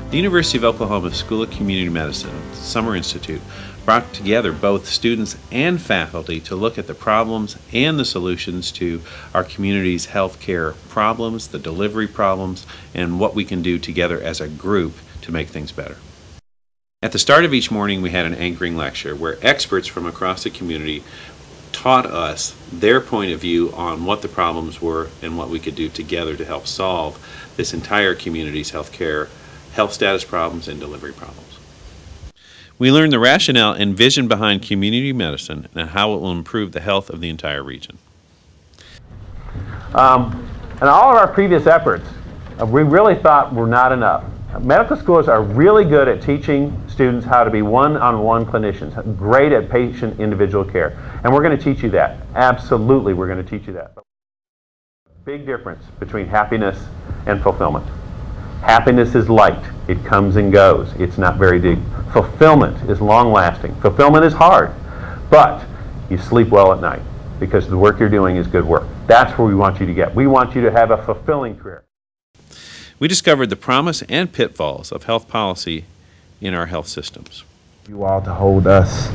The University of Oklahoma School of Community Medicine, Summer Insitute, brought together both students and faculty to look at the problems and the solutions to our community's healthcare problems, the delivery problems, and what we can do together as a group to make things better. At the start of each morning, we had an anchoring lecture where experts from across the community taught us their point of view on what the problems were and what we could do together to help solve this entire community's health status problems and delivery problems. We learned the rationale and vision behind community medicine and how it will improve the health of the entire region. And all of our previous efforts, we really thought were not enough. Medical schools are really good at teaching students how to be one-on-one clinicians, great at patient individual care. And we're going to teach you that. Absolutely, we're going to teach you that. Big difference between happiness and fulfillment. Happiness is light. It comes and goes. It's not very deep. Fulfillment is long-lasting. Fulfillment is hard, but you sleep well at night because the work you're doing is good work. That's where we want you to get. We want you to have a fulfilling career. We discovered the promise and pitfalls of health policy in our health systems. You all to hold us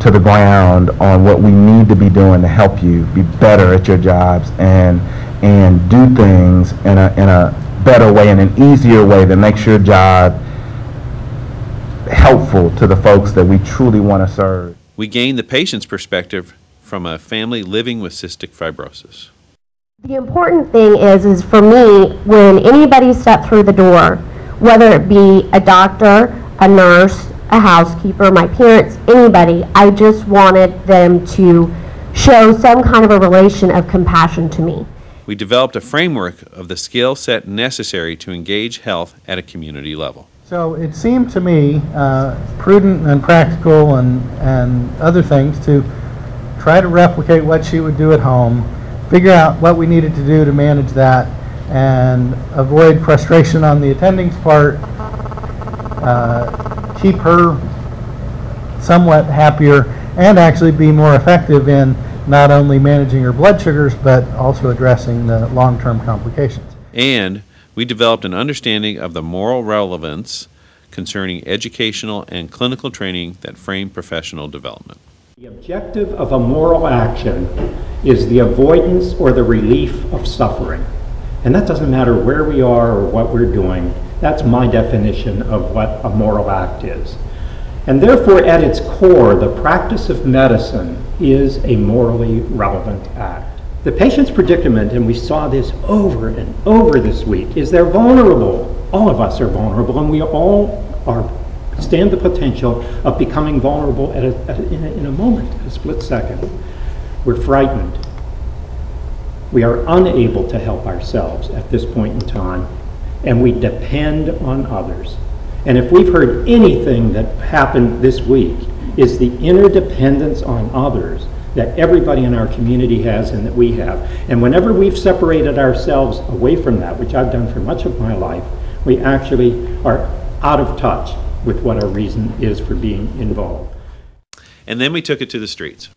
to the ground on what we need to be doing to help you be better at your jobs and do things in a better way, in an easier way that makes your job helpful to the folks that we truly want to serve. We gained the patient's perspective from a family living with cystic fibrosis. The important thing is for me, when anybody stepped through the door, whether it be a doctor, a nurse, a housekeeper, my parents, anybody, I just wanted them to show some kind of a relation of compassion to me. We developed a framework of the skill set necessary to engage health at a community level. So it seemed to me prudent and practical and other things to try to replicate what she would do at home, figure out what we needed to do to manage that, and avoid frustration on the attending's part, keep her somewhat happier, and actually be more effective in not only managing her blood sugars, but also addressing the long-term complications. And we developed an understanding of the moral relevance concerning educational and clinical training that frame professional development. The objective of a moral action is the avoidance or the relief of suffering. And that doesn't matter where we are or what we're doing. That's my definition of what a moral act is. And therefore, at its core, the practice of medicine is a morally relevant act. The patient's predicament, and we saw this over and over this week, is they're vulnerable. All of us are vulnerable, and we all stand the potential of becoming vulnerable in a moment, a split second. We're frightened. We are unable to help ourselves at this point in time, and we depend on others. And if we've heard anything that happened this week, is the interdependence on others that everybody in our community has and that we have. And whenever we've separated ourselves away from that, which I've done for much of my life, we actually are out of touch with what our reason is for being involved. And then we took it to the streets.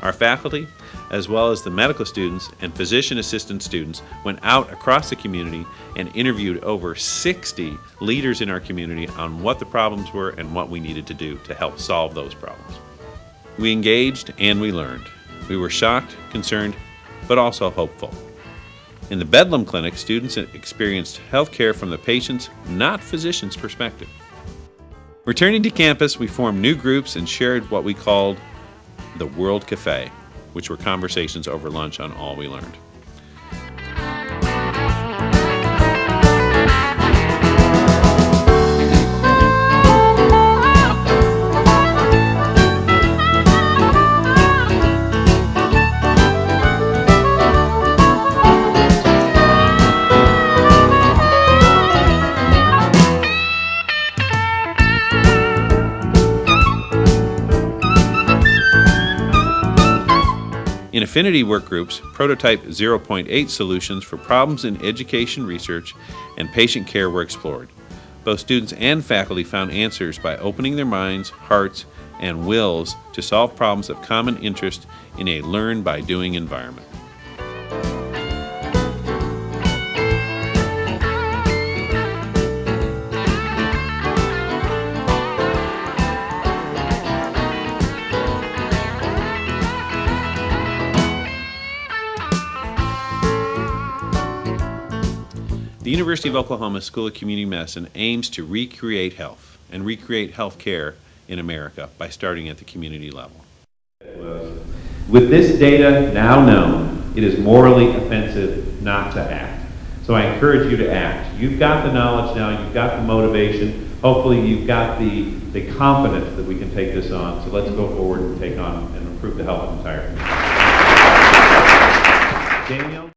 Our faculty, as well as the medical students and physician assistant students, went out across the community and interviewed over 60 leaders in our community on what the problems were and what we needed to do to help solve those problems. We engaged and we learned. We were shocked, concerned, but also hopeful. In the Bedlam Clinic, students experienced health care from the patient's, not physician's, perspective. Returning to campus, we formed new groups and shared what we called the World Cafe, which were conversations over lunch on all we learned. In affinity work groups, prototype 0.8 solutions for problems in education research and patient care were explored. Both students and faculty found answers by opening their minds, hearts, and wills to solve problems of common interest in a learn-by-doing environment. The University of Oklahoma School of Community Medicine aims to recreate health and recreate health care in America by starting at the community level. With this data now known, it is morally offensive not to act. So I encourage you to act. You've got the knowledge now, you've got the motivation, hopefully you've got the confidence that we can take this on. So let's go forward and take on and improve the health of the entire community. Danielle?